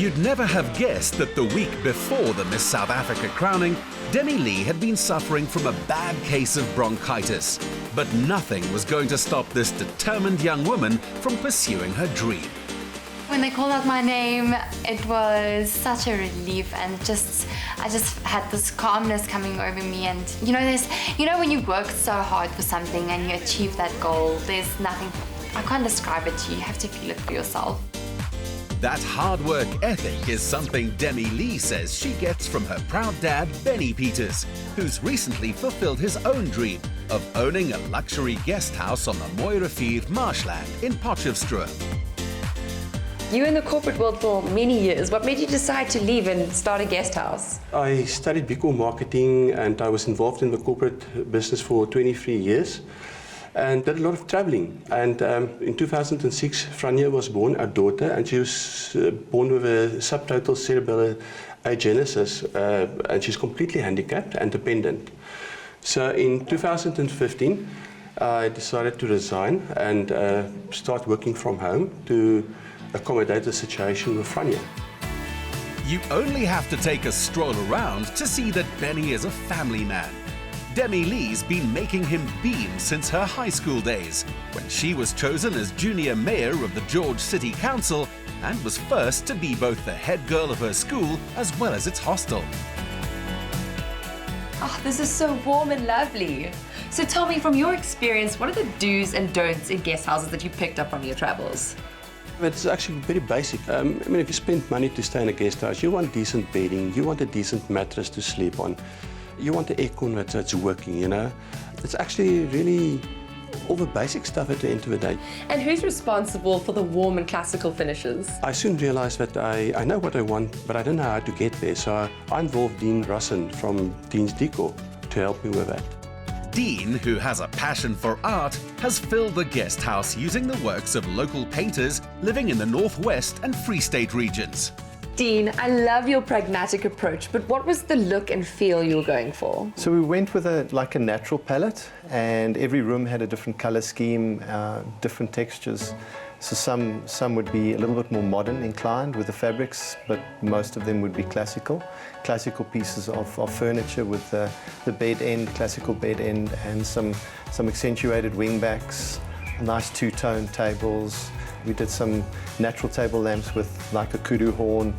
You'd never have guessed that the week before the Miss South Africa crowning, Demi-Leigh had been suffering from a bad case of bronchitis. But nothing was going to stop this determined young woman from pursuing her dream. When they called out my name, it was such a relief, and I just had this calmness coming over me. And when you work so hard for something and you achieve that goal, there's nothing, I can't describe it to you. You have to feel it for yourself. That hard work ethic is something Demi-Leigh says she gets from her proud dad, BENNIE Peters, who's recently fulfilled his own dream of owning a luxury guest house on the Mooi Rivier marshland in Potchefstroom. You were in the corporate world for many years. What made you decide to leave and start a guest house? I studied DECOR marketing, and I was involved in the corporate business for 23 years and did a lot of traveling. And in 2006, Franja was born, our daughter, and she was born with a subtotal cerebral agenesis, and she's completely handicapped and dependent. So in 2015, I decided to resign and start working from home to accommodate the situation with Franja. You only have to take a stroll around to see that BENNIE is a family man. Demi-Leigh's been making him beam since her high school days, when she was chosen as junior mayor of the George City Council and was first to be both the head girl of her school as well as its hostel. Oh, this is so warm and lovely. So tell me, from your experience, what are the do's and don'ts in guest houses that you picked up from your travels? It's actually very basic. If you spend money to stay in a guest house, you want decent bedding, you want a decent mattress to sleep on, you want the aircon that's working, It's actually really all the basic stuff at the end of the day. And who's responsible for the warm and classical finishes? I soon realized that I know what I want, but I don't know how to get there. So I involved Dean ROSIN from Dean's Decor to help me with that. Dean, who has a passion for art, has filled the guest house using the works of local painters living in the Northwest and Free State regions. Dean, I love your pragmatic approach, but what was the look and feel you were going for? So we went with a natural palette, and every room had a different color scheme, different textures. So some would be a little bit more modern inclined with the fabrics, but most of them would be classical pieces of furniture with the bed end, classical bed end, and some accentuated wing backs, nice two-tone tables. We did some natural table lamps with like a kudu horn,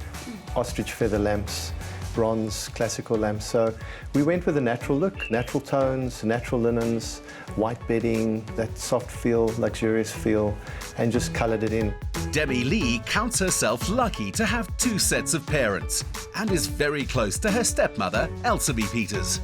ostrich feather lamps, bronze classical lamps. So we went with a natural look, natural tones, natural linens, white bedding, that soft feel, luxurious feel, and just colored it in. Demi-Leigh counts herself lucky to have two sets of parents and is very close to her stepmother, Elsabe Peters.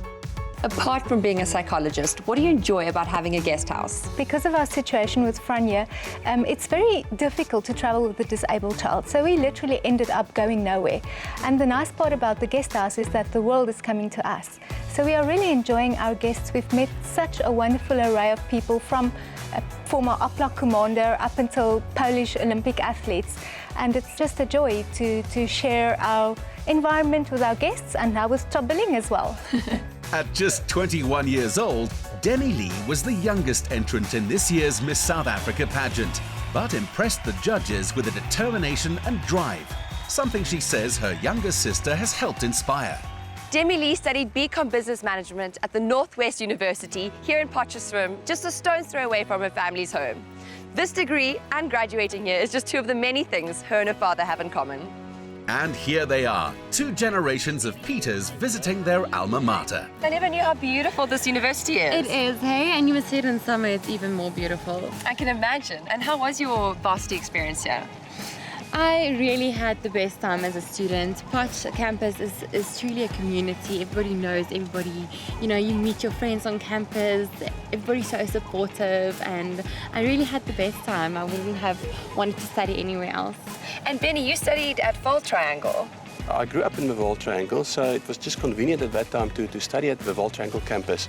Apart from being a psychologist, what do you enjoy about having a guest house? Because of our situation with Franja, it's very difficult to travel with a disabled child, so we literally ended up going nowhere. And the nice part about the guest house is that the world is coming to us. So we are really enjoying our guests. We've met such a wonderful array of people, from a former Opla commander up until Polish Olympic athletes. And it's just a joy to share our environment with our guests, and now with Tobeling as well. At just 21 years old, Demi-Leigh was the youngest entrant in this year's Miss South Africa pageant, but impressed the judges with a determination and drive, something she says her younger sister has helped inspire. Demi-Leigh studied BCom Business Management at the Northwest University here in Potchefstroom, just a stone's throw away from her family's home. This degree and graduating here is just two of the many things her and her father have in common. And here they are, two generations of Peters visiting their alma mater. I never knew how beautiful this university is. It is, hey? And you must see it in summer, it's even more beautiful. I can imagine. And how was your varsity experience here? I really had the best time as a student. Potch campus is truly a community. Everybody knows everybody. You meet your friends on campus. Everybody's so supportive, and I really had the best time. I wouldn't have wanted to study anywhere else. And Benny, you studied at Vaal Triangle. I grew up in the Vaal Triangle, so it was just convenient at that time to study at the Vaal Triangle campus.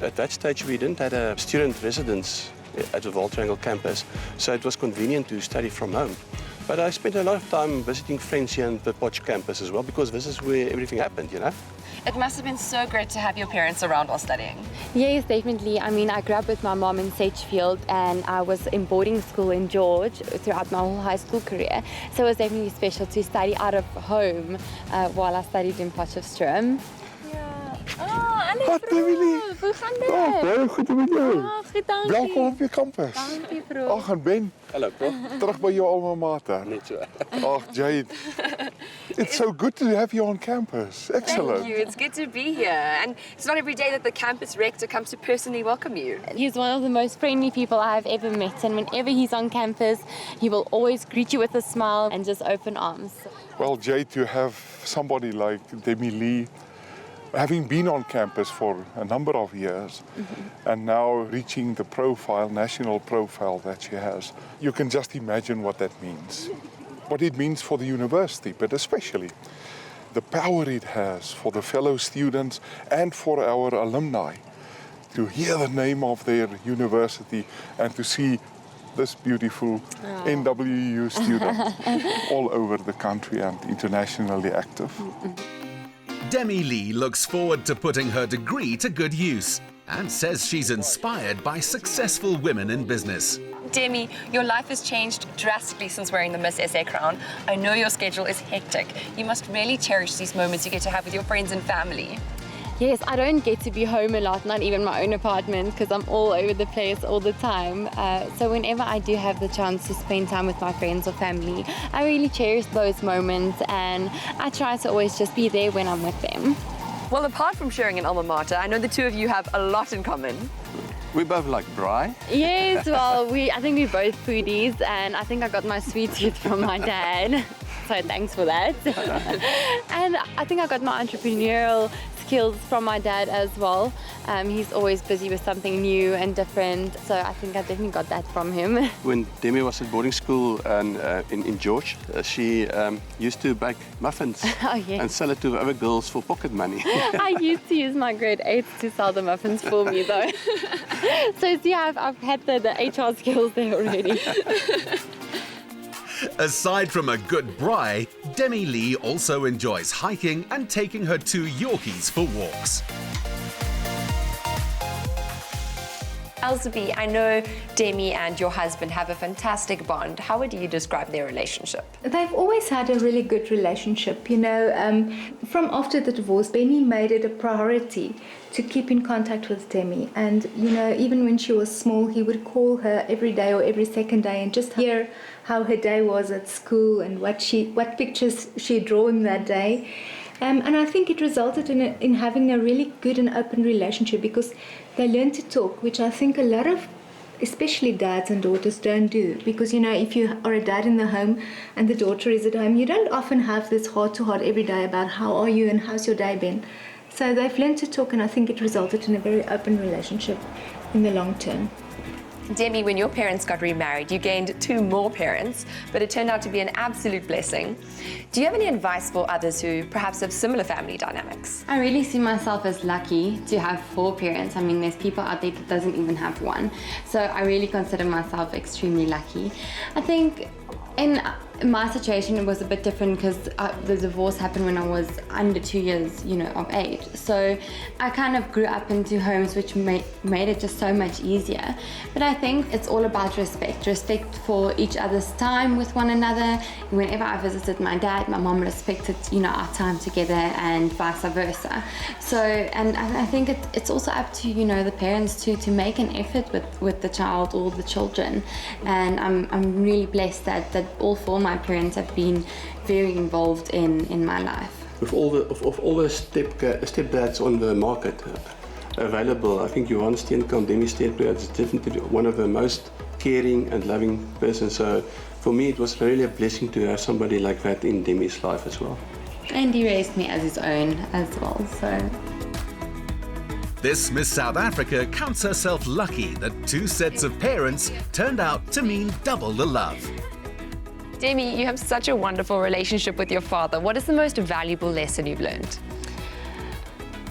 At that stage, we didn't have a student residence at the Vaal Triangle campus, so it was convenient to study from home. But I spent a lot of time visiting friends here on the Potch campus as well, because this is where everything happened, you know. It must have been so great to have your parents around while studying. Yes, definitely. I mean, I grew up with my mom in Sedgefield and I was in boarding school in George throughout my whole high school career. So it was definitely special to study out of home while I studied in Potchefstroom. Hallo Demi-Leigh. Hoe gaan dit? Baie goed met jou. Goed, dankie. Welkom op je campus. Dankie, prof. Ag, en Ben, Hello, Prof. terug by jou alma mater. Net so. Ag, Jade. It's so good to have you on campus. Excellent. Thank you. It's good to be here. And it's not every day that the campus rector comes to personally welcome you. He's one of the most friendly people I've ever met, and whenever he's on campus, he will always greet you with a smile and just open arms. Well, Jade, to have somebody like Demi-Leigh, having been on campus for a number of years and now reaching the profile, national profile that she has, you can just imagine what that means. What it means for the university, but especially the power it has for the fellow students and for our alumni to hear the name of their university and to see this beautiful NWU student all over the country and internationally active. Demi-Leigh looks forward to putting her degree to good use and says she's inspired by successful women in business. Demi, your life has changed drastically since wearing the Miss SA crown. I know your schedule is hectic. You must really cherish these moments you get to have with your friends and family. Yes, I don't get to be home a lot, not even my own apartment, because I'm all over the place all the time. So whenever I do have the chance to spend time with my friends or family, I really cherish those moments and I try to always just be there when I'm with them. Well, apart from sharing an alma mater, I know the two of you have a lot in common. We both like braai. Yes, well, I think we're both foodies and I think I got my sweet tooth from my dad. So thanks for that. And I think I got my entrepreneurial skills from my dad as well. He's always busy with something new and different, so I think I definitely got that from him. When Demi was at boarding school and, in George, she used to bake muffins and sell it to other girls for pocket money. I used to use my grade 8s to sell the muffins for me though. So see, I've had the HR skills there already. Aside from a good braai, Demi-Leigh also enjoys hiking and taking her two Yorkies for walks. Elzeby, I know Demi and your husband have a fantastic bond. How would you describe their relationship? They've always had a really good relationship. You know, from after the divorce, Benny made it a priority to keep in contact with Demi. And, you know, even when she was small, he would call her every day or every second day and just hear how her day was at school and what pictures she had drawn that day. And I think it resulted in having a really good and open relationship because they learned to talk, which I think a lot of, especially dads and daughters, don't do. Because, you know, if you are a dad in the home and the daughter is at home, you don't often have this heart-to-heart every day about how are you and how's your day been. So they've learned to talk, and I think it resulted in a very open relationship in the long term. Demi, when your parents got remarried, you gained 2 more parents, but it turned out to be an absolute blessing. Do you have any advice for others who perhaps have similar family dynamics? I really see myself as lucky to have 4 parents. I mean, there's people out there that doesn't even have one. So I really consider myself extremely lucky. I think in my situation it was a bit different because the divorce happened when I was under 2 years, you know, of age. So I kind of grew up into homes which made it just so much easier. But I think it's all about respect for each other's time with one another. Whenever I visited my dad, my mom respected, you know, our time together and vice versa. So, and I think it's also up to, you know, the parents to make an effort with the child or the children. And I'm really blessed that all 4 of my parents have been very involved in my life. With all the stepdads on the market available, I think Johan Steenkamp, Demi Steenkamp, is definitely one of the most caring and loving persons. So for me, it was really a blessing to have somebody like that in Demi's life as well. And he raised me as his own as well, so. This Miss South Africa counts herself lucky that 2 sets of parents turned out to mean double the love. Demi, you have such a wonderful relationship with your father. What is the most valuable lesson you've learned?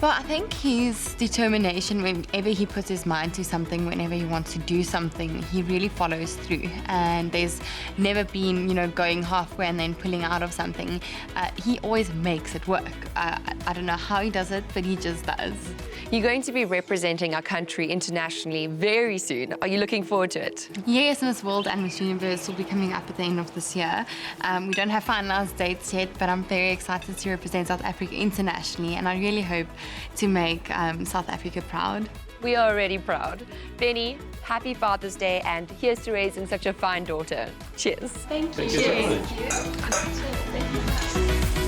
Well, I think his determination, whenever he puts his mind to something, whenever he wants to do something, he really follows through. And there's never been, going halfway and then pulling out of something. He always makes it work. I don't know how he does it, but he just does. You're going to be representing our country internationally very soon. Are you looking forward to it? Yes, Miss World and Miss Universe will be coming up at the end of this year. We don't have finalized dates yet, but I'm very excited to represent South Africa internationally, and I really hope to make South Africa proud. We are already proud. Bennie, happy Father's Day, and here's to raising such a fine daughter. Cheers. Thank you. Thank you so much. Thank you.